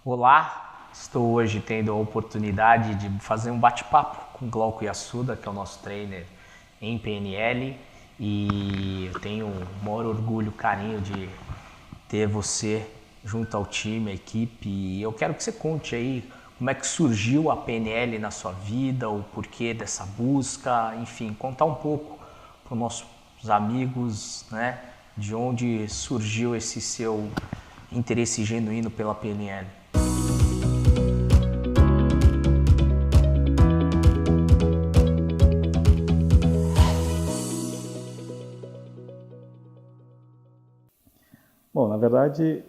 Olá, estou hoje tendo a oportunidade de fazer um bate-papo com Glauco Yasuda, que é o nosso trainer em PNL, e eu tenho o maior orgulho, carinho de ter você junto ao time, à equipe, e eu quero que você conte aí como é que surgiu a PNL na sua vida, o porquê dessa busca, enfim, contar um pouco para os nossos amigos, né, de onde surgiu esse seu interesse genuíno pela PNL. Bom, na verdade,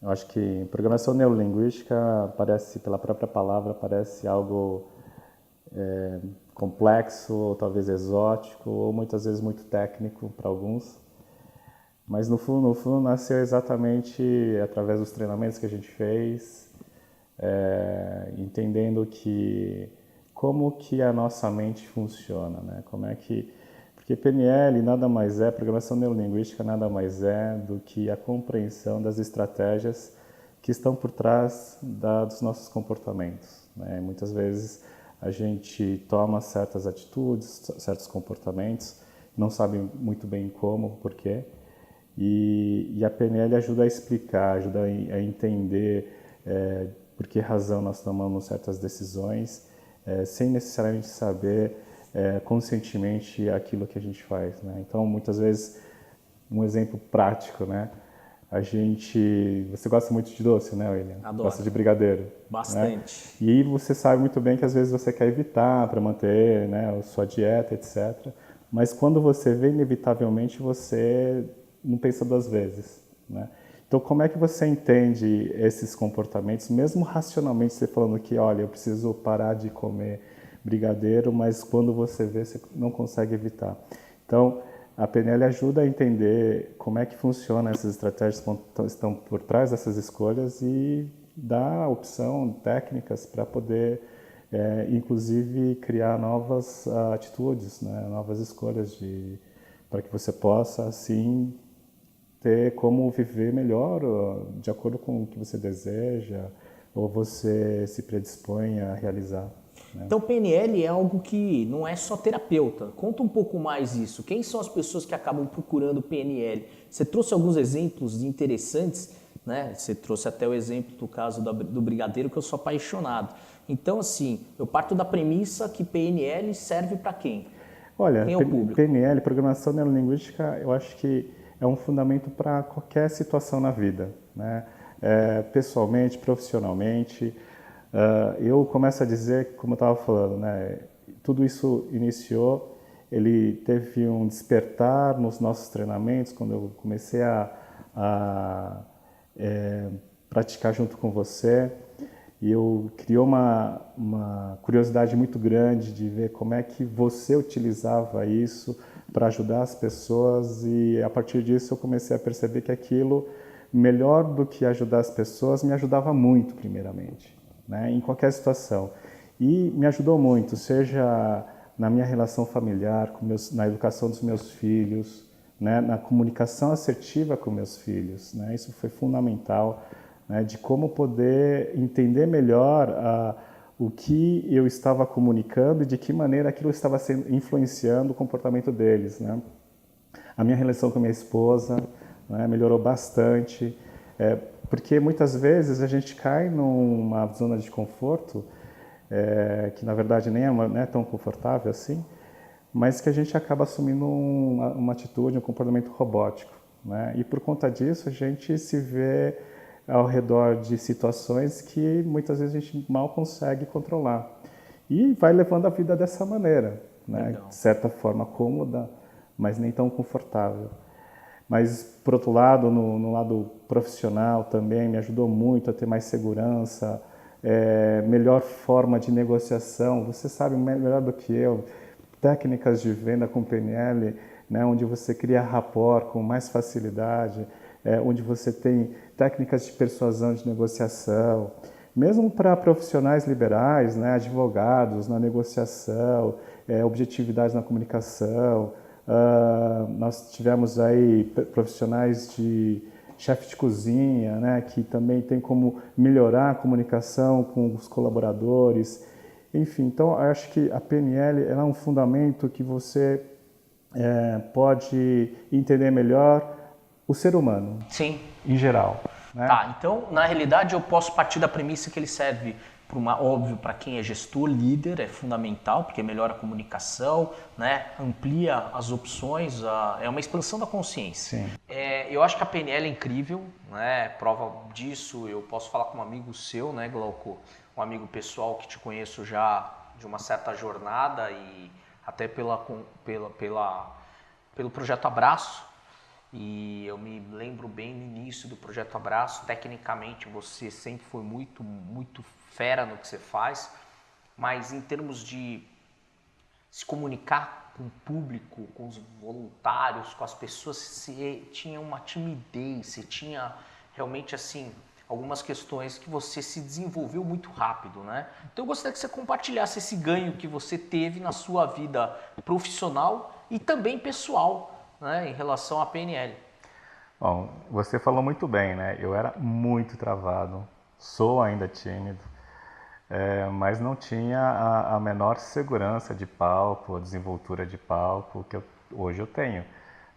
eu acho que programação neurolinguística parece, pela própria palavra, parece algo complexo, ou talvez exótico, ou muitas vezes muito técnico para alguns. Mas no fundo nasceu exatamente através dos treinamentos que a gente fez, entendendo que como que a nossa mente funciona, né? Como é que porque PNL nada mais é, programação neurolinguística nada mais é do que a compreensão das estratégias que estão por trás dos nossos comportamentos, né? Muitas vezes a gente toma certas atitudes, certos comportamentos, não sabe muito bem como, por quê, e a PNL ajuda a explicar, ajuda a entender por que razão nós tomamos certas decisões, sem necessariamente saber conscientemente aquilo que a gente faz, né? Então, muitas vezes, um exemplo prático, né? Você gosta muito de doce, né, William? Adoro. Gosta de brigadeiro, né? Bastante. E você sabe muito bem que às vezes você quer evitar para manter, né, a sua dieta, etc. Mas quando você vê, inevitavelmente, você não pensa duas vezes, né? Então, como é que você entende esses comportamentos, mesmo racionalmente, você falando que, olha, eu preciso parar de comer brigadeiro, mas quando você vê, você não consegue evitar. Então, a PNL ajuda a entender como é que funciona essas estratégias que estão por trás dessas escolhas e dá opção, técnicas para poder, inclusive, criar novas atitudes, né? Novas escolhas para que você possa, assim, ter como viver melhor de acordo com o que você deseja ou você se predispõe a realizar, né? Então, PNL é algo que não é só terapeuta. Conta um pouco mais isso. Quem são as pessoas que acabam procurando PNL? Você trouxe alguns exemplos interessantes, né? Você trouxe até o exemplo do caso do brigadeiro, que eu sou apaixonado. Então, assim, eu parto da premissa que PNL serve para quem? Olha, Quem é o público? PNL, Programação Neurolinguística, eu acho que é um fundamento para qualquer situação na vida, né? Pessoalmente, profissionalmente. Eu começo a dizer, como eu estava falando, né? Tudo isso iniciou, ele teve um despertar nos nossos treinamentos, quando eu comecei a praticar junto com você. E eu criou uma curiosidade muito grande de ver como é que você utilizava isso para ajudar as pessoas, e a partir disso eu comecei a perceber que aquilo, melhor do que ajudar as pessoas, me ajudava muito, primeiramente, né? Em qualquer situação. E me ajudou muito, seja na minha relação familiar, na educação dos meus filhos, né? Na comunicação assertiva com meus filhos, né? Isso foi fundamental, né, de como poder entender melhor o que eu estava comunicando e de que maneira aquilo estava influenciando o comportamento deles, né? A minha relação com a minha esposa, né, melhorou bastante, porque muitas vezes a gente cai numa zona de conforto que na verdade nem é tão confortável assim, mas que a gente acaba assumindo uma atitude, um comportamento robótico, né? E por conta disso a gente se vê ao redor de situações que muitas vezes a gente mal consegue controlar. E vai levando a vida dessa maneira, né? De Legal. certa forma cômoda, mas nem tão confortável. Mas, por outro lado, no lado profissional também me ajudou muito a ter mais segurança, melhor forma de negociação. Você sabe melhor do que eu, técnicas de venda com PNL, né, onde você cria rapport com mais facilidade, onde você tem técnicas de persuasão, de negociação, mesmo para profissionais liberais, né, advogados na negociação, objetividade na comunicação. Nós tivemos aí profissionais chefe de cozinha, né, que também tem como melhorar a comunicação com os colaboradores. Enfim, então eu acho que a PNL ela é um fundamento que você pode entender melhor o ser humano. Sim. Em geral. Né? Tá, então na realidade eu posso partir da premissa que ele serve óbvio, para quem é gestor, líder, é fundamental, porque melhora a comunicação, né? Amplia as opções, é uma expansão da consciência. Sim. Eu acho que a PNL é incrível, né? Prova disso, eu posso falar com um amigo seu, né, Glauco? Um amigo pessoal que te conheço já de uma certa jornada e até pelo Projeto Abraço. E eu me lembro bem no início do Projeto Abraço, tecnicamente você sempre foi muito fera no que você faz, mas em termos de se comunicar com o público, com os voluntários, com as pessoas, você tinha uma timidez, você tinha realmente assim algumas questões que você se desenvolveu muito rápido, né? Então eu gostaria que você compartilhasse esse ganho que você teve na sua vida profissional e também pessoal, né, em relação à PNL. Bom, você falou muito bem, né? Eu era muito travado, sou ainda tímido, mas não tinha a menor segurança de palco, a desenvoltura de palco que hoje eu tenho.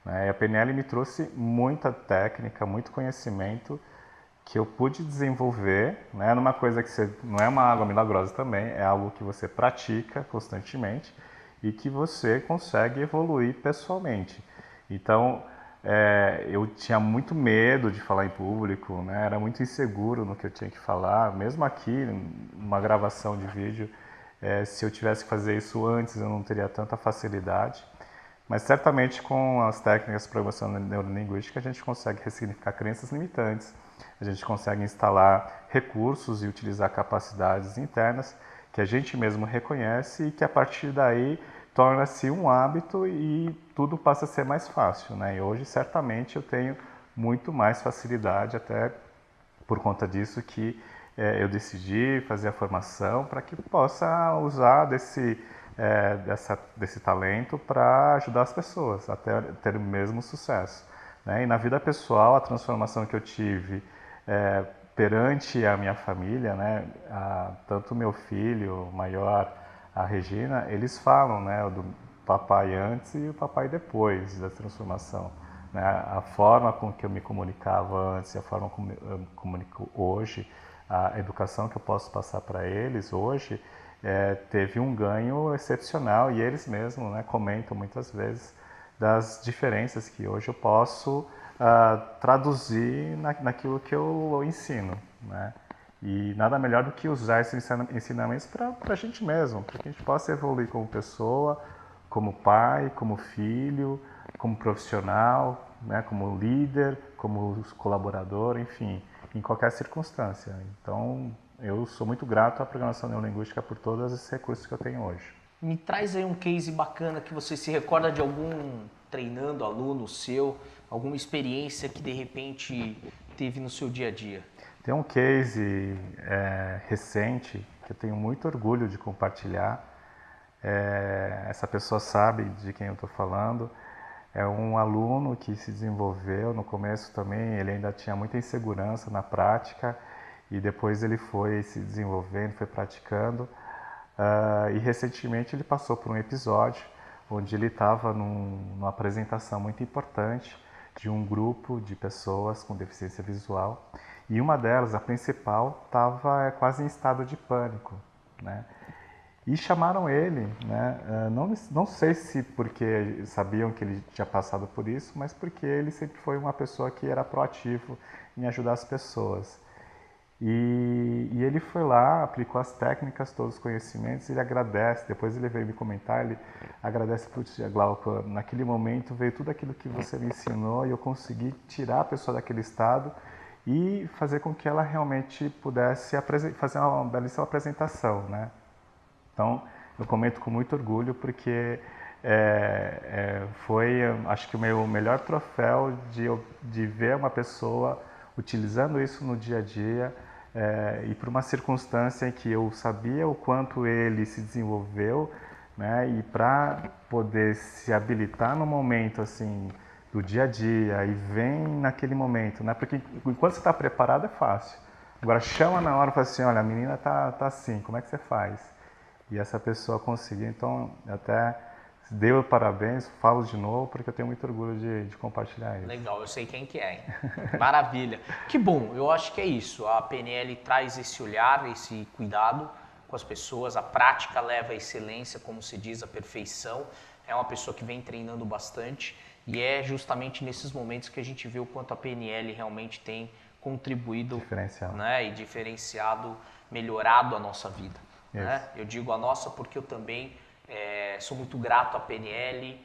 Né? E a PNL me trouxe muita técnica, muito conhecimento que eu pude desenvolver, né? Numa coisa que não é uma água milagrosa também, é algo que você pratica constantemente e que você consegue evoluir pessoalmente. Então, eu tinha muito medo de falar em público, né? Era muito inseguro no que eu tinha que falar, mesmo aqui, numa gravação de vídeo, se eu tivesse que fazer isso antes, eu não teria tanta facilidade. Mas certamente com as técnicas de programação neurolinguística a gente consegue ressignificar crenças limitantes, a gente consegue instalar recursos e utilizar capacidades internas que a gente mesmo reconhece e que a partir daí torna-se um hábito e tudo passa a ser mais fácil. Né? E hoje certamente eu tenho muito mais facilidade, até por conta disso que eu decidi fazer a formação para que possa usar desse talento para ajudar as pessoas a ter o mesmo sucesso. Né? E na vida pessoal, a transformação que eu tive perante a minha família, né? Tanto meu filho maior, a Regina, eles falam, né, do papai antes e o papai depois da transformação. Né? A forma com que eu me comunicava antes e a forma como eu me comunico hoje, a educação que eu posso passar para eles hoje, teve um ganho excepcional e eles mesmos, né, comentam muitas vezes das diferenças que hoje eu posso traduzir naquilo que eu ensino. Né? E nada melhor do que usar esses ensinamentos para a gente mesmo, para que a gente possa evoluir como pessoa, como pai, como filho, como profissional, né, como líder, como colaborador, enfim, em qualquer circunstância. Então, eu sou muito grato à programação neurolinguística por todos esses recursos que eu tenho hoje. Me traz aí um case bacana que você se recorda de algum treinando aluno seu, alguma experiência que de repente teve no seu dia a dia. Tem um case recente que eu tenho muito orgulho de compartilhar. Essa pessoa sabe de quem eu estou falando. É um aluno que se desenvolveu no começo também, ele ainda tinha muita insegurança na prática e depois ele foi se desenvolvendo, foi praticando e recentemente ele passou por um episódio onde ele estava numa apresentação muito importante de um grupo de pessoas com deficiência visual e uma delas, a principal, estava quase em estado de pânico, né? E chamaram ele, né? Não sei se porque sabiam que ele tinha passado por isso, mas porque ele sempre foi uma pessoa que era proativo em ajudar as pessoas. E ele foi lá, aplicou as técnicas, todos os conhecimentos, ele agradece, depois ele veio me comentar, ele agradece por ti, Glauco, naquele momento veio tudo aquilo que você me ensinou e eu consegui tirar a pessoa daquele estado e fazer com que ela realmente pudesse fazer uma belíssima apresentação, né? Então, eu comento com muito orgulho porque foi, acho que o meu melhor troféu de ver uma pessoa utilizando isso no dia a dia e por uma circunstância em que eu sabia o quanto ele se desenvolveu, né, e para poder se habilitar no momento assim do dia a dia e vem naquele momento, né? Porque enquanto você está preparado é fácil. Agora chama na hora e fala assim, olha, a menina tá assim, como é que você faz? E essa pessoa conseguiu, então até deu parabéns, falo de novo, porque eu tenho muito orgulho de compartilhar isso. Legal, eu sei quem que é, hein? Maravilha. Que bom, eu acho que é isso. A PNL traz esse olhar, esse cuidado com as pessoas, a prática leva à excelência, como se diz, a perfeição. É uma pessoa que vem treinando bastante e é justamente nesses momentos que a gente vê o quanto a PNL realmente tem contribuído, né, e diferenciado, melhorado a nossa vida. Né? Eu digo a nossa porque eu também sou muito grato à PNL,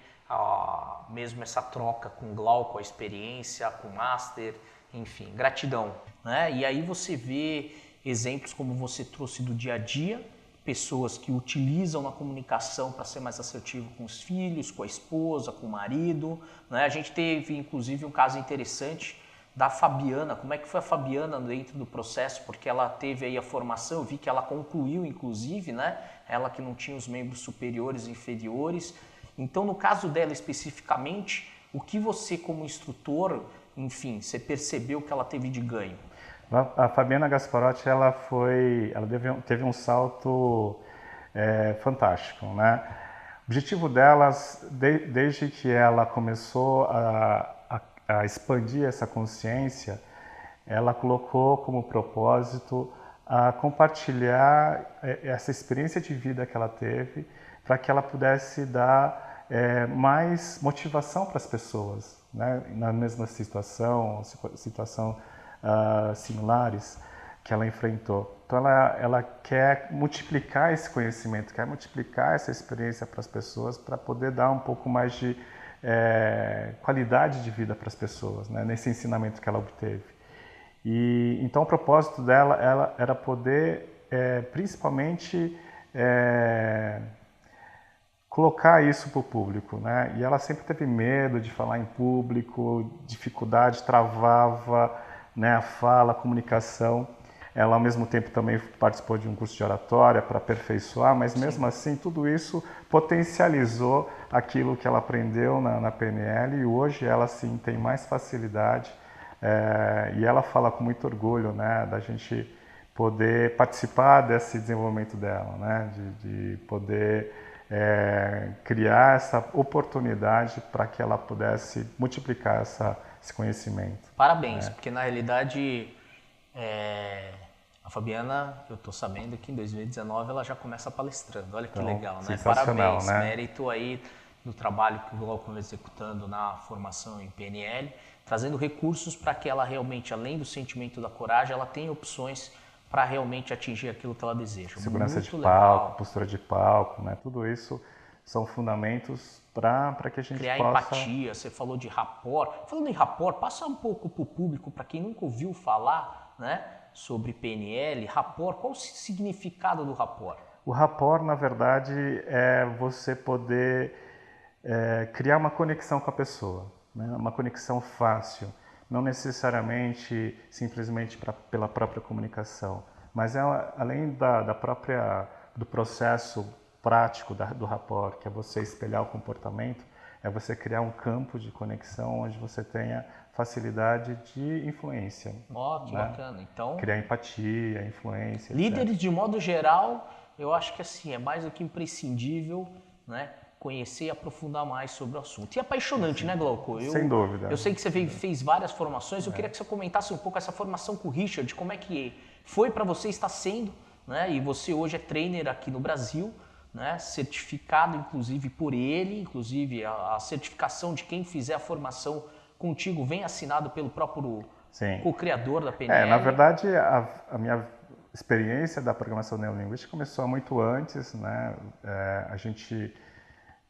mesmo essa troca com o Glauco, a experiência, com o Master, enfim, gratidão. Né? E aí você vê exemplos como você trouxe do dia a dia, pessoas que utilizam na comunicação para ser mais assertivo com os filhos, com a esposa, com o marido. Né? A gente teve, inclusive, um caso interessante da Fabiana. Como é que foi a Fabiana dentro do processo? Porque ela teve aí a formação, eu vi que ela concluiu, inclusive, né? Ela que não tinha os membros superiores e inferiores. Então, no caso dela especificamente, o que você como instrutor, enfim, você percebeu que ela teve de ganho? A Fabiana Gasparotti, ela teve um salto fantástico, né? O objetivo delas, desde que ela começou a expandir essa consciência, ela colocou como propósito a compartilhar essa experiência de vida que ela teve para que ela pudesse dar mais motivação para as pessoas, né? Na mesma situação similares que ela enfrentou. Então ela quer multiplicar esse conhecimento, quer multiplicar essa experiência para as pessoas para poder dar um pouco mais de qualidade de vida para as pessoas, né? Nesse ensinamento que ela obteve. E então o propósito dela era poder principalmente colocar isso para o público, né? E ela sempre teve medo de falar em público, dificuldade, travava, né, a fala, a comunicação. Ela, ao mesmo tempo, também participou de um curso de oratória para aperfeiçoar, mas mesmo assim, tudo isso potencializou aquilo que ela aprendeu na PNL e hoje ela, sim, tem mais facilidade e ela fala com muito orgulho, né, da gente poder participar desse desenvolvimento dela, né, de poder criar essa oportunidade para que ela pudesse multiplicar esse conhecimento. Parabéns, porque na realidade a Fabiana, eu estou sabendo que em 2019 ela já começa palestrando. Olha que então, legal, né? Parabéns, né? Mérito aí do trabalho que o Glauco vem executando na formação em PNL, trazendo recursos para que ela realmente, além do sentimento da coragem, ela tenha opções para realmente atingir aquilo que ela deseja. Segurança de palco, postura de palco, né? Tudo isso são fundamentos para que a gente criar possa... empatia, você falou de rapport. Falando em rapport, passa um pouco para o público, para quem nunca ouviu falar, né, sobre PNL, rapport, qual o significado do rapport? O rapport, na verdade, é você poder criar uma conexão com a pessoa, né? Uma conexão fácil, não necessariamente simplesmente pela própria comunicação, mas além do processo prático do rapport, que é você espelhar o comportamento, é você criar um campo de conexão onde você tenha facilidade de influência. Que bacana. Então, criar empatia, influência, líderes, etc. de modo geral, eu acho que assim, é mais do que imprescindível, né, conhecer e aprofundar mais sobre o assunto. E é apaixonante, né, Glauco? Sem dúvida. Eu sei que você fez várias formações, eu queria que você comentasse um pouco essa formação com o Richard, como é que foi para você, está sendo, né? E você hoje é trainer aqui no Brasil, né, certificado inclusive por ele, inclusive a certificação de quem fizer a formação contigo vem assinado pelo próprio co-criador da PNL. Na verdade, a minha experiência da programação neurolinguística começou muito antes, né?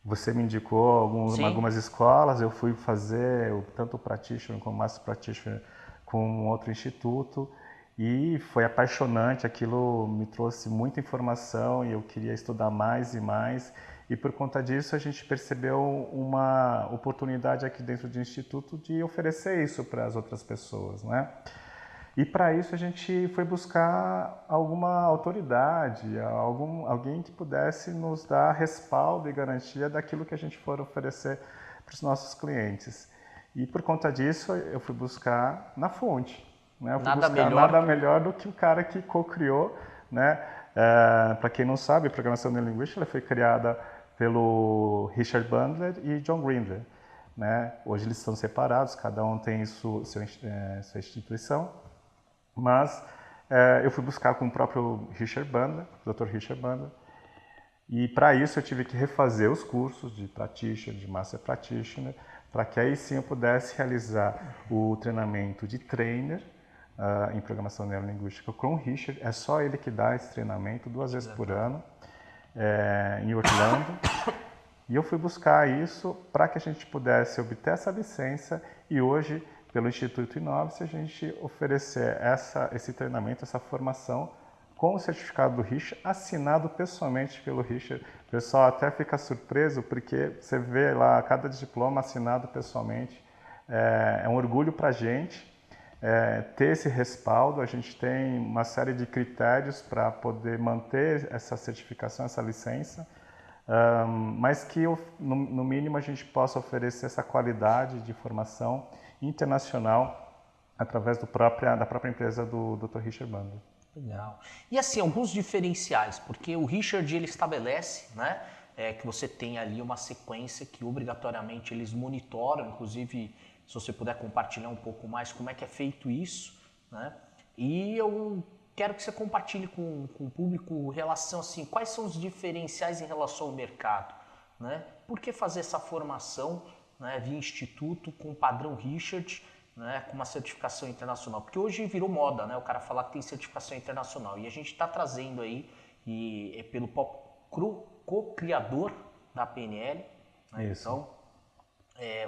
Você me indicou algumas escolas, eu fui fazer tanto o Practitioner como o Master Practitioner com um outro instituto e foi apaixonante, aquilo me trouxe muita informação e eu queria estudar mais e mais e por conta disso a gente percebeu uma oportunidade aqui dentro do instituto de oferecer isso para as outras pessoas, né? E para isso a gente foi buscar alguma autoridade, alguém que pudesse nos dar respaldo e garantia daquilo que a gente for oferecer para os nossos clientes. E por conta disso, eu fui buscar na fonte. Né? Eu fui Nada buscar melhor. nada melhor do que o cara que co-criou. Né? Para quem não sabe, a programação neurolinguística ela foi criada pelo Richard Bandler e John Grinder. Né? Hoje eles estão separados, cada um tem sua instituição, mas eu fui buscar com o próprio Richard Bandler, o Dr. Richard Bandler, e para isso eu tive que refazer os cursos de Practitioner, de Master Practitioner, para que aí sim eu pudesse realizar o treinamento de trainer em programação neurolinguística com o Richard. É só ele que dá esse treinamento 2 vezes por ano em Orlando. E eu fui buscar isso para que a gente pudesse obter essa licença e hoje, pelo Instituto Inovice, a gente oferecer esse treinamento, essa formação com o certificado do Richard, assinado pessoalmente pelo Richard. O pessoal até fica surpreso porque você vê lá cada diploma assinado pessoalmente. É um orgulho para a gente ter esse respaldo. A gente tem uma série de critérios para poder manter essa certificação, essa licença. Mas que no mínimo a gente possa oferecer essa qualidade de formação internacional através da própria empresa do Dr. Richard Bandler. Legal. E assim, alguns diferenciais, porque o Richard ele estabelece, né, que você tem ali uma sequência que obrigatoriamente eles monitoram, inclusive se você puder compartilhar um pouco mais como é que é feito isso, né? E eu quero que você compartilhe com o público relação assim, quais são os diferenciais em relação ao mercado, né? Por que fazer essa formação, né, via instituto com padrão Richard, né, com uma certificação internacional? Porque hoje virou moda, né, o cara falar que tem certificação internacional e a gente está trazendo aí pelo co-criador da PNL, né? Então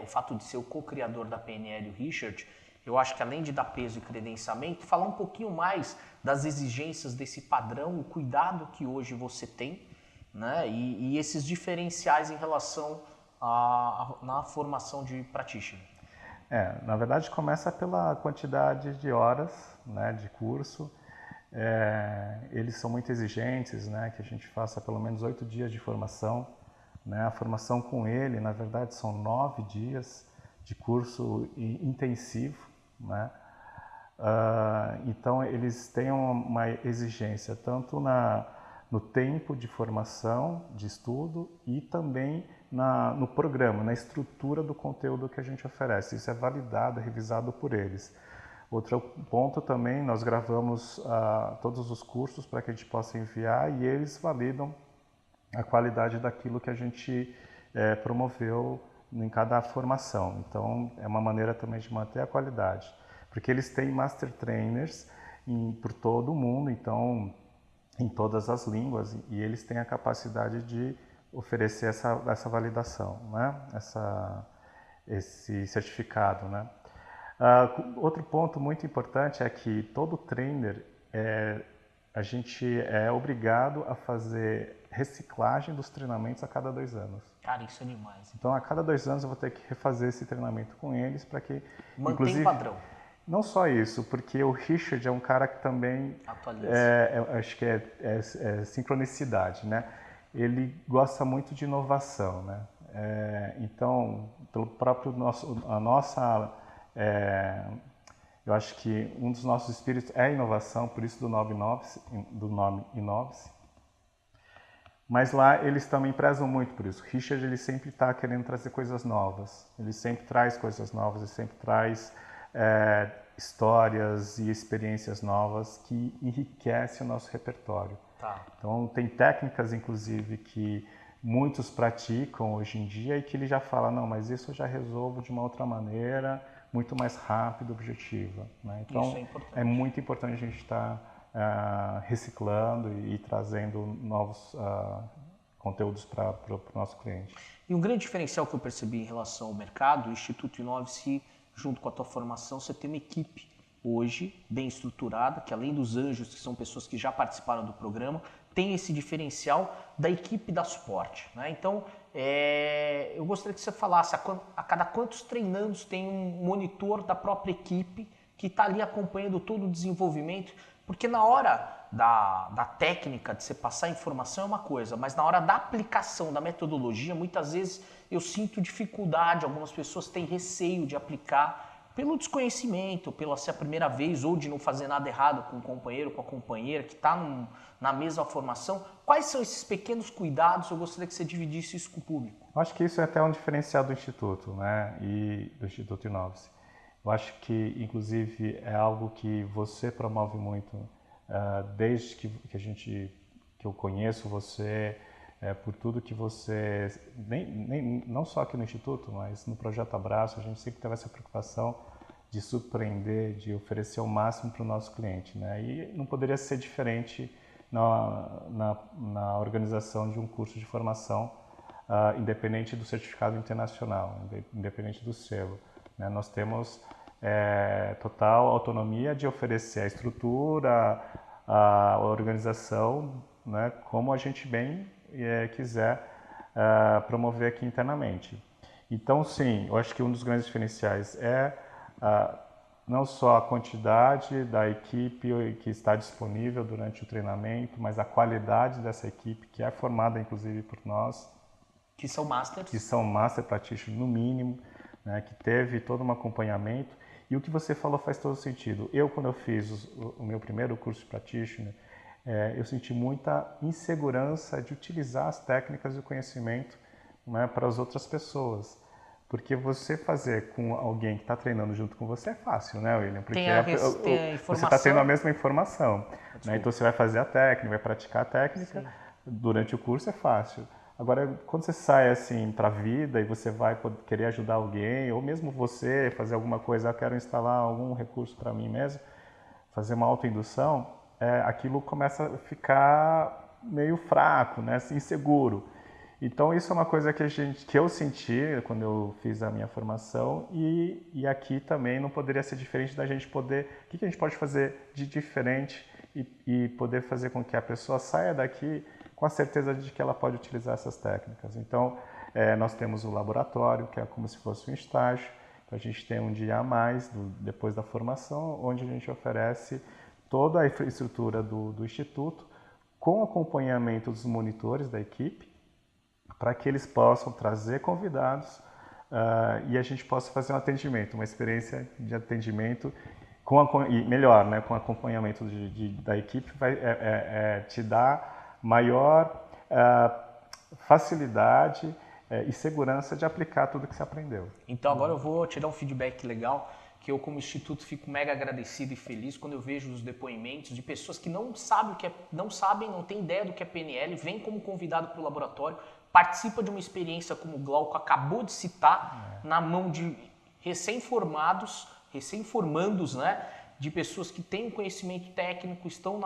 o fato de ser o co-criador da PNL, o Richard, eu acho que além de dar peso e credenciamento, falar um pouquinho mais das exigências desse padrão, o cuidado que hoje você tem, né? E esses diferenciais em relação na formação de practitioner. Na verdade começa pela quantidade de horas, né, de curso. Eles são muito exigentes, né, que a gente faça pelo menos 8 dias de formação. Né? A formação com ele, na verdade, são 9 dias de curso intensivo. Né? Então eles têm uma exigência tanto no tempo de formação, de estudo e também no programa, na estrutura do conteúdo que a gente oferece. Isso é validado, revisado por eles. Outro ponto também, nós gravamos todos os cursos para que a gente possa enviar e eles validam a qualidade daquilo que a gente promoveu em cada formação. Então é uma maneira também de manter a qualidade. Porque eles têm Master Trainers por todo o mundo, então em todas as línguas, e eles têm a capacidade de oferecer essa validação, né? Esse certificado. Né? Outro ponto muito importante é que todo trainer, a gente é obrigado a fazer reciclagem dos treinamentos a cada 2 anos. Cara, isso é demais. Então, a cada 2 anos eu vou ter que refazer esse treinamento com eles para que... Mantém o padrão. Não só isso, porque o Richard é um cara que também... acho que é sincronicidade, né? Ele gosta muito de inovação, né? Então, pelo próprio eu acho que um dos nossos espíritos é a inovação, por isso do nome Inovice. Mas lá eles também prezam muito por isso. O Richard ele sempre está querendo trazer coisas novas. Ele sempre traz coisas novas, ele sempre traz histórias e experiências novas que enriquecem o nosso repertório. Tá. Então tem técnicas, inclusive, que muitos praticam hoje em dia e que ele já fala, não, mas isso eu já resolvo de uma outra maneira, muito mais rápido, objetiva. Né? Então isso é muito importante a gente estar reciclando e trazendo novos conteúdos para o nosso cliente. E um grande diferencial que eu percebi em relação ao mercado, o Instituto Inovice, junto com a tua formação, você tem uma equipe hoje bem estruturada, que além dos anjos, que são pessoas que já participaram do programa, tem esse diferencial da equipe da suporte. Né? Então, eu gostaria que você falasse a cada quantos treinandos tem um monitor da própria equipe que está ali acompanhando todo o desenvolvimento, porque na hora da técnica de você passar informação é uma coisa, mas na hora da aplicação da metodologia, muitas vezes eu sinto dificuldade, algumas pessoas têm receio de aplicar pelo desconhecimento, pela ser a primeira vez ou de não fazer nada errado com o companheiro, com a companheira que está na mesma formação. Quais são esses pequenos cuidados? Eu gostaria que você dividisse isso com o público. Eu acho que isso é até um diferencial do Instituto, né? E do Instituto Inove-se. Eu acho que, inclusive, é algo que você promove muito, desde que eu conheço você, por tudo que você, não só aqui no Instituto, mas no Projeto Abraço, a gente sempre teve essa preocupação de surpreender, de oferecer o máximo para o nosso cliente, né? E não poderia ser diferente na organização de um curso de formação, independente do certificado internacional, independente do selo, né? Nós temos total autonomia de oferecer a estrutura, a organização, né, como a gente bem quiser promover aqui internamente. Então, sim, eu acho que um dos grandes diferenciais é não só a quantidade da equipe que está disponível durante o treinamento, mas a qualidade dessa equipe, que é formada inclusive por nós. Que são masters. Que são master practitioners no mínimo, né, que teve todo um acompanhamento. E o que você falou faz todo sentido. Eu, quando eu fiz o meu primeiro curso de practitioner, eu senti muita insegurança de utilizar as técnicas e o conhecimento, né, para as outras pessoas. Porque você fazer com alguém que está treinando junto com você é fácil, né, William? Porque tem a informação. você está tendo a mesma informação. Né? Então você vai fazer a técnica, vai praticar a técnica. Sim. Durante o curso é fácil. Agora, quando você sai assim para a vida e você vai querer ajudar alguém, ou mesmo você fazer alguma coisa, eu quero instalar algum recurso para mim mesmo, fazer uma autoindução, aquilo começa a ficar meio fraco, né, inseguro. Então isso é uma coisa que eu senti quando eu fiz a minha formação e aqui também não poderia ser diferente da gente poder, o que a gente pode fazer de diferente e poder fazer com que a pessoa saia daqui com a certeza de que ela pode utilizar essas técnicas. Então, nós temos o laboratório, que é como se fosse um estágio. Então, a gente tem um dia a mais, depois da formação, onde a gente oferece toda a infraestrutura do Instituto, com acompanhamento dos monitores da equipe, para que eles possam trazer convidados e a gente possa fazer um atendimento, uma experiência de atendimento e melhor, né, com acompanhamento da equipe, vai te dar maior facilidade e segurança de aplicar tudo que você aprendeu. Então agora eu vou te dar um feedback legal, que eu como instituto fico mega agradecido e feliz quando eu vejo os depoimentos de pessoas que não sabem, não têm ideia do que é PNL, vêm como convidado para o laboratório, participa de uma experiência como o Glauco acabou de citar, na mão de recém-formandos, né, de pessoas que têm um conhecimento técnico, estão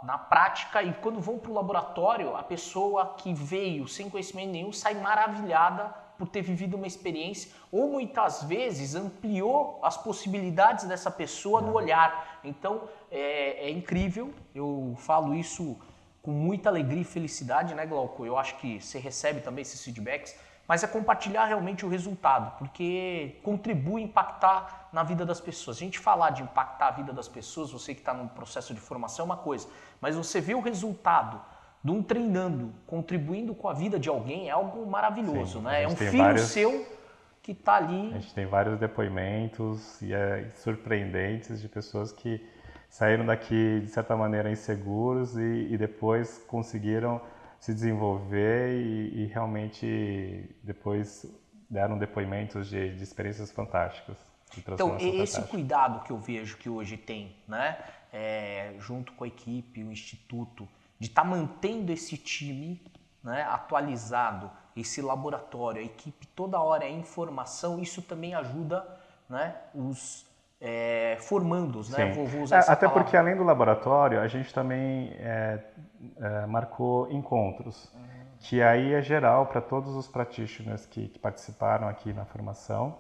na prática, e quando vão para o laboratório, a pessoa que veio sem conhecimento nenhum sai maravilhada por ter vivido uma experiência, ou muitas vezes ampliou as possibilidades dessa pessoa no olhar. Então é incrível, eu falo isso com muita alegria e felicidade, né, Glauco? Eu acho que você recebe também esses feedbacks, mas é compartilhar realmente o resultado, porque contribui a impactar na vida das pessoas. A gente falar de impactar a vida das pessoas, você que está no processo de formação é uma coisa, mas você vê o resultado de um treinando, contribuindo com a vida de alguém, é algo maravilhoso, sim, né? É um filho seu que está ali. A gente tem vários depoimentos surpreendentes de pessoas que saíram daqui, de certa maneira, inseguros e depois conseguiram se desenvolver e realmente depois deram depoimentos de experiências fantásticas. Então, esse cuidado que eu vejo que hoje tem, né, junto com a equipe, o Instituto, de estar mantendo esse time, né, atualizado, esse laboratório, a equipe toda hora em formação, isso também ajuda, né, os formandos, né? Vou usar essa até palavra. Porque além do laboratório, a gente também marcou encontros, que aí é geral para todos os practitioners que participaram aqui na formação,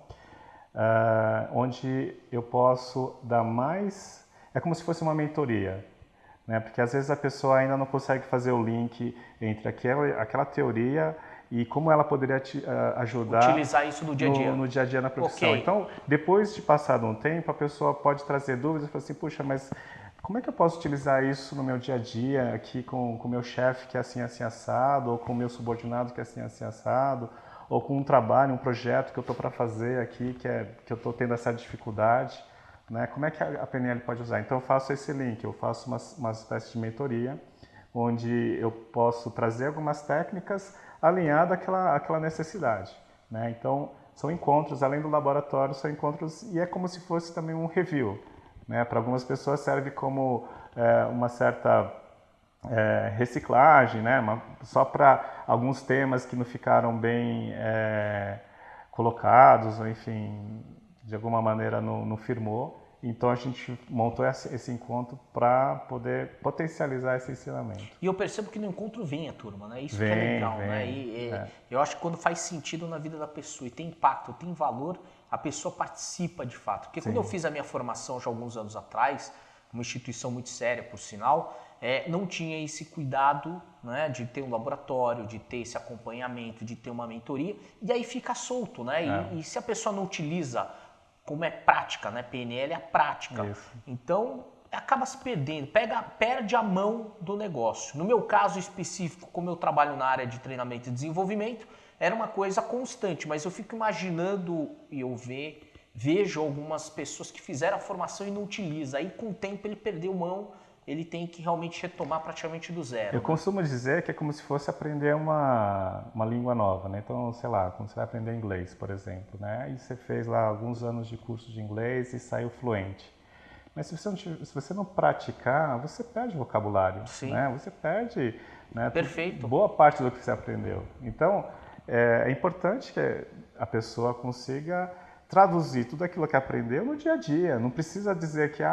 onde eu posso dar mais, é como se fosse uma mentoria, né? Porque às vezes a pessoa ainda não consegue fazer o link entre aquela teoria e como ela poderia te ajudar utilizar isso no dia a dia, no dia a dia na profissão. Okay. Então, depois de passado um tempo, a pessoa pode trazer dúvidas e falar assim, puxa, mas como é que eu posso utilizar isso no meu dia a dia, aqui com o meu chefe que é assim, assim, assado, ou com o meu subordinado que é assim, assim, assado, ou com um trabalho, um projeto que eu estou para fazer aqui, que eu estou tendo essa dificuldade, né? Como é que a PNL pode usar? Então eu faço esse link, eu faço uma espécie de mentoria, onde eu posso trazer algumas técnicas alinhadas àquela necessidade, né? Então, são encontros, além do laboratório, são encontros, e é como se fosse também um review, né? Para algumas pessoas serve como uma certa reciclagem, né? Só para alguns temas que não ficaram bem colocados, ou enfim, de alguma maneira não firmou. Então a gente montou esse encontro para poder potencializar esse ensinamento. E eu percebo que no encontro vem a turma, né? Isso que é Vem, legal, né? vem. E eu acho que quando faz sentido na vida da pessoa e tem impacto, tem valor, a pessoa participa de fato. Porque quando eu fiz a minha formação já alguns anos atrás, uma instituição muito séria, por sinal, não tinha esse cuidado, né, de ter um laboratório, de ter esse acompanhamento, de ter uma mentoria, e aí fica solto, né? E se a pessoa não utiliza, como é prática, né? PNL é a prática. Isso. Então, acaba se perdendo, perde a mão do negócio. No meu caso específico, como eu trabalho na área de treinamento e desenvolvimento, era uma coisa constante, mas eu fico imaginando e vejo algumas pessoas que fizeram a formação e não utilizam. Aí com o tempo ele perdeu mão, ele tem que realmente retomar praticamente do zero. Eu costumo dizer que é como se fosse aprender uma língua nova, né? Então, sei lá, quando você vai aprender inglês, por exemplo, né? E você fez lá alguns anos de curso de inglês e saiu fluente. Mas se você não praticar, você perde vocabulário, Sim. né? Você perde, né, Perfeito. boa parte do que você aprendeu. Então, é importante que a pessoa consiga traduzir tudo aquilo que aprendeu no dia a dia. Não precisa dizer que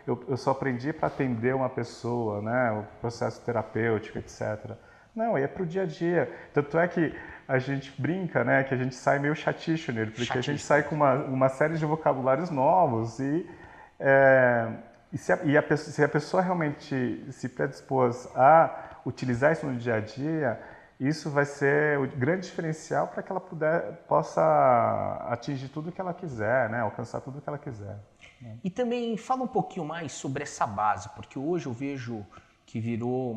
eu só aprendi para atender uma pessoa, né? O processo terapêutico, etc. Não, é para o dia a dia. Tanto é que a gente brinca, né? Que a gente sai meio chaticho nele, porque a gente sai com uma série de vocabulários novos se a pessoa realmente se predispôs a utilizar isso no dia a dia, isso vai ser o grande diferencial para que ela possa atingir tudo que ela quiser, né? Alcançar tudo que ela quiser. E também fala um pouquinho mais sobre essa base, porque hoje eu vejo que virou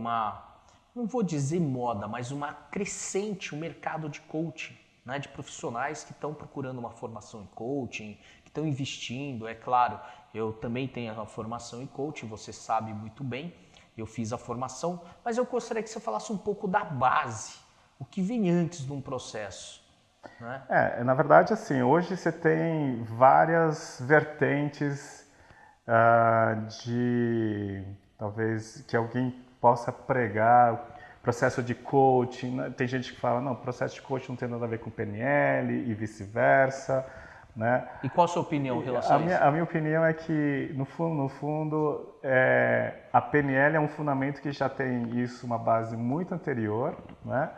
não vou dizer moda, mas uma crescente, um mercado de coaching, né? De profissionais que estão procurando uma formação em coaching, que estão investindo, é claro. Eu também tenho a formação em coaching, você sabe muito bem, eu fiz a formação, mas eu gostaria que você falasse um pouco da base, o que vem antes de um processo. Né? Na verdade, assim, hoje você tem várias vertentes talvez, que alguém possa pregar, processo de coaching. Né? Tem gente que fala, não, processo de coaching não tem nada a ver com PNL e vice-versa. Né? E qual a sua opinião em relação a isso? A minha opinião é que, no fundo, a PNL é um fundamento que já tem isso, uma base muito anterior, né?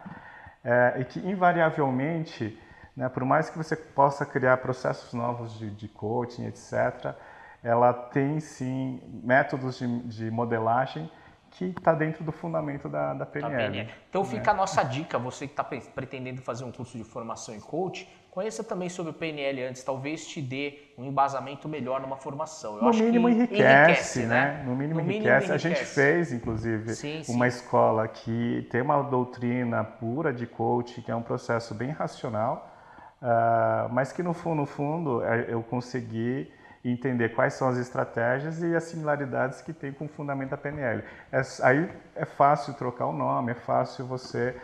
E que, invariavelmente, né, por mais que você possa criar processos novos de coaching, etc., ela tem, sim, métodos de modelagem que está dentro do fundamento da PNL. Então fica a nossa dica, você que está pretendendo fazer um curso de formação em coach, conheça também sobre o PNL antes, talvez te dê um embasamento melhor numa formação. No mínimo enriquece, né? No mínimo enriquece. A gente fez, inclusive, uma escola que tem uma doutrina pura de coach, que é um processo bem racional, mas que no fundo eu consegui entender quais são as estratégias e as similaridades que tem com o fundamento da PNL. Aí é fácil trocar o nome, é fácil você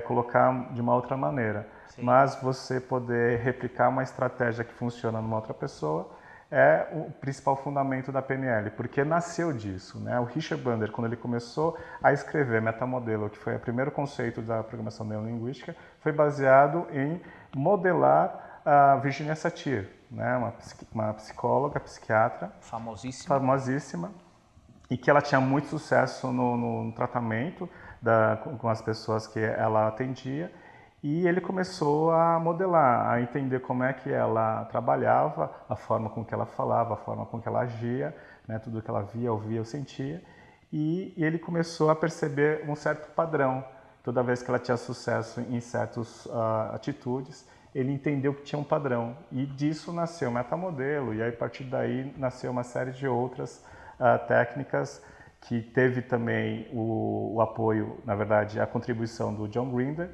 colocar de uma outra maneira. Sim. Mas você poder replicar uma estratégia que funciona numa outra pessoa é o principal fundamento da PNL, porque nasceu disso. Né? O Richard Bandler, quando ele começou a escrever Metamodelo, que foi o primeiro conceito da programação neurolinguística, foi baseado em modelar a Virginia Satir, né? Uma psicóloga, psiquiatra, famosíssima, e que ela tinha muito sucesso no tratamento com as pessoas que ela atendia, e ele começou a modelar, a entender como é que ela trabalhava, a forma com que ela falava, a forma com que ela agia, né? Tudo que ela via, ouvia, sentia, e ele começou a perceber um certo padrão. Toda vez que ela tinha sucesso em certas atitudes, ele entendeu que tinha um padrão, e disso nasceu o metamodelo, e aí a partir daí nasceu uma série de outras técnicas, que teve também o apoio, na verdade, a contribuição do John Grinder,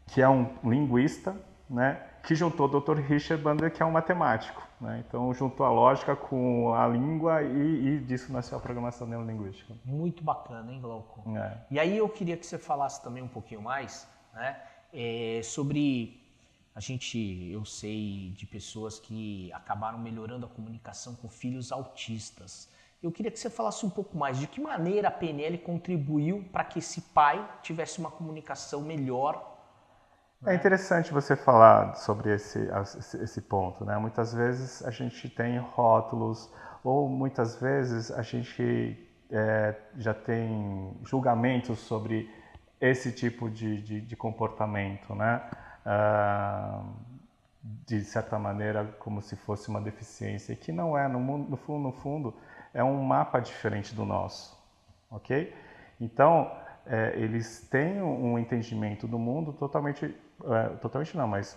que é um linguista, né, que juntou o Dr. Richard Bandler, que é um matemático. Né? Então, juntou a lógica com a língua e disso nasceu a programação neurolinguística. Muito bacana, hein, Glauco? É. E aí eu queria que você falasse também um pouquinho mais, né, sobre... Eu sei de pessoas que acabaram melhorando a comunicação com filhos autistas. Eu queria que você falasse um pouco mais de que maneira a PNL contribuiu para que esse pai tivesse uma comunicação melhor. É interessante você falar sobre esse ponto, né? Muitas vezes a gente tem rótulos ou muitas vezes a gente já tem julgamentos sobre esse tipo de comportamento, né? De certa maneira como se fosse uma deficiência, que não é, no fundo, é um mapa diferente do nosso, ok? Então, eles têm um entendimento do mundo totalmente não, mas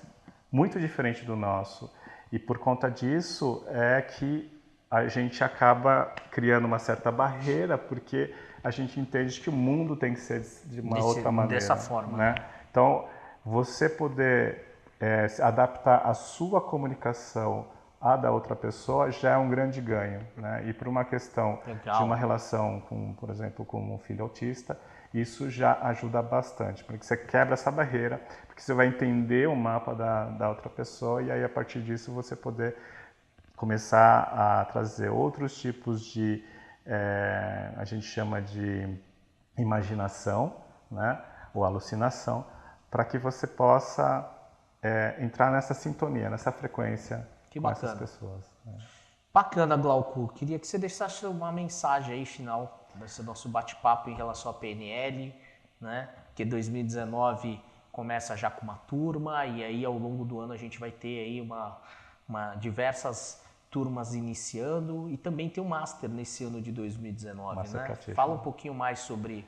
muito diferente do nosso. E por conta disso é que a gente acaba criando uma certa barreira, porque a gente entende que o mundo tem que ser de uma outra maneira. Dessa forma. Né? Então, você poder adaptar a sua comunicação à da outra pessoa já é um grande ganho. Né? E por uma questão de uma relação, por exemplo, com um filho autista, isso já ajuda bastante, porque você quebra essa barreira, porque você vai entender o mapa da outra pessoa e aí a partir disso você poder começar a trazer outros tipos de, a gente chama de imaginação, né, ou alucinação, para que você possa entrar nessa sintonia, nessa frequência com essas pessoas. Né. Bacana, Glauco. Queria que você deixasse uma mensagem aí final desse nosso bate-papo em relação à PNL, né? Que 2019 começa já com uma turma e aí ao longo do ano a gente vai ter aí diversas turmas iniciando e também tem um Master nesse ano de 2019, Master né? Fala um pouquinho mais sobre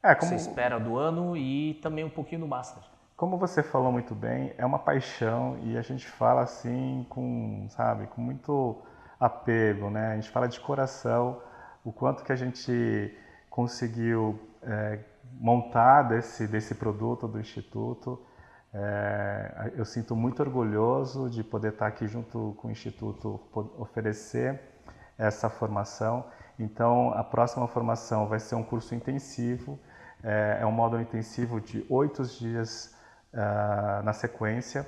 o que você espera do ano e também um pouquinho do Master. Como você falou muito bem, é uma paixão e a gente fala assim com muito apego, né? A gente fala de coração, o quanto que a gente conseguiu montar desse produto do Instituto. Eu sinto muito orgulhoso de poder estar aqui junto com o Instituto, oferecer essa formação. Então, a próxima formação vai ser um curso intensivo, é um módulo intensivo de 8 dias na sequência,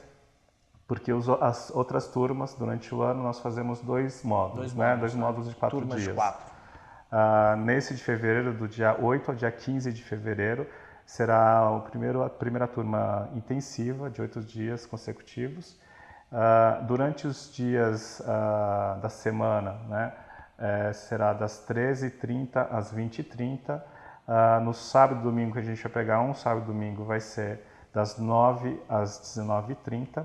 porque as outras turmas, durante o ano, nós fazemos dois módulos de 4 dias. De 4. Nesse de fevereiro, do dia 8 ao dia 15 de fevereiro, será a primeira turma intensiva, de 8 dias consecutivos. Durante os dias da semana, né, será das 13h30 às 20h30. No sábado e domingo, que a gente vai pegar um sábado e domingo, vai ser das 9 às 19h30.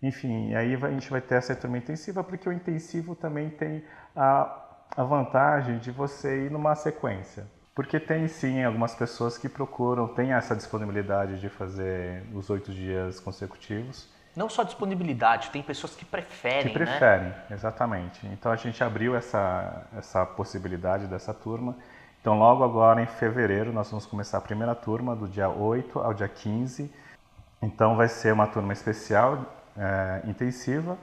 Enfim, aí a gente vai ter essa turma intensiva, porque o intensivo também tem a vantagem de você ir numa sequência. Porque tem sim algumas pessoas que têm essa disponibilidade de fazer os 8 dias consecutivos. Não só disponibilidade, tem pessoas que preferem, né? Exatamente. Então a gente abriu essa possibilidade dessa turma. Então logo agora em fevereiro nós vamos começar a primeira turma, do dia 8 ao dia 15. Então vai ser uma turma especial, intensiva,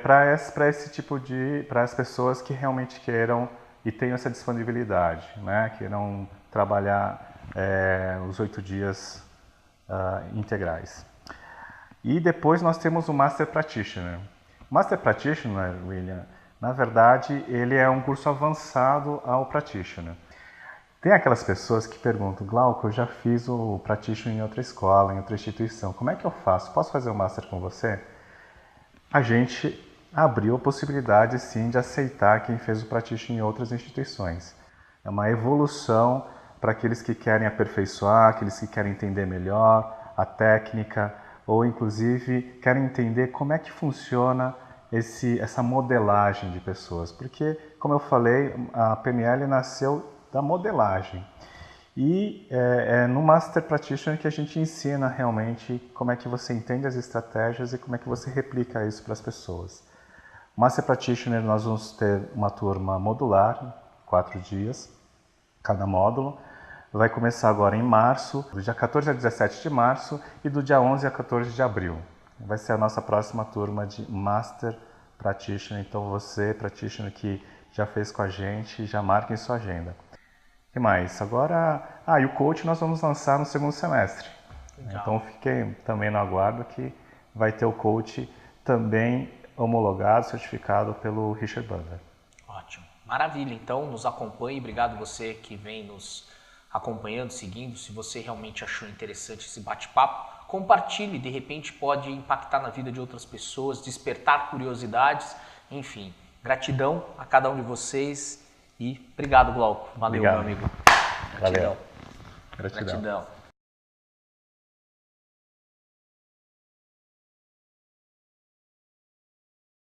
para esse tipo para as pessoas que realmente queiram e tenham essa disponibilidade, né? Queiram trabalhar os 8 dias integrais. E depois nós temos o Master Practitioner. O Master Practitioner, William, na verdade, ele é um curso avançado ao Practitioner. Tem aquelas pessoas que perguntam, Glauco, eu já fiz o Practitioner em outra escola, em outra instituição, como é que eu faço? Posso fazer o Master com você? A gente abriu a possibilidade, sim, de aceitar quem fez o Practitioner em outras instituições. É uma evolução para aqueles que querem aperfeiçoar, aqueles que querem entender melhor a técnica, ou inclusive querem entender como é que funciona essa modelagem de pessoas. Porque, como eu falei, a PNL nasceu da modelagem. E é no Master Practitioner que a gente ensina realmente como é que você entende as estratégias e como é que você replica isso para as pessoas. Master Practitioner, nós vamos ter uma turma modular, 4 dias, cada módulo. Vai começar agora em março, do dia 14 a 17 de março e do dia 11 a 14 de abril. Vai ser a nossa próxima turma de Master Practitioner. Então você, Practitioner, que já fez com a gente, já marca em sua agenda. O que mais? Agora, e o coach nós vamos lançar no segundo semestre. Legal. Então fiquem também no aguardo que vai ter o coach também homologado, certificado pelo Richard Bandler. Ótimo. Maravilha. Então nos acompanhe. Obrigado você que vem nos acompanhando, seguindo. Se você realmente achou interessante esse bate-papo, compartilhe. De repente pode impactar na vida de outras pessoas, despertar curiosidades. Enfim, gratidão a cada um de vocês e obrigado, Glauco. Valeu, obrigado. meu amigo. Valeu. Gratidão.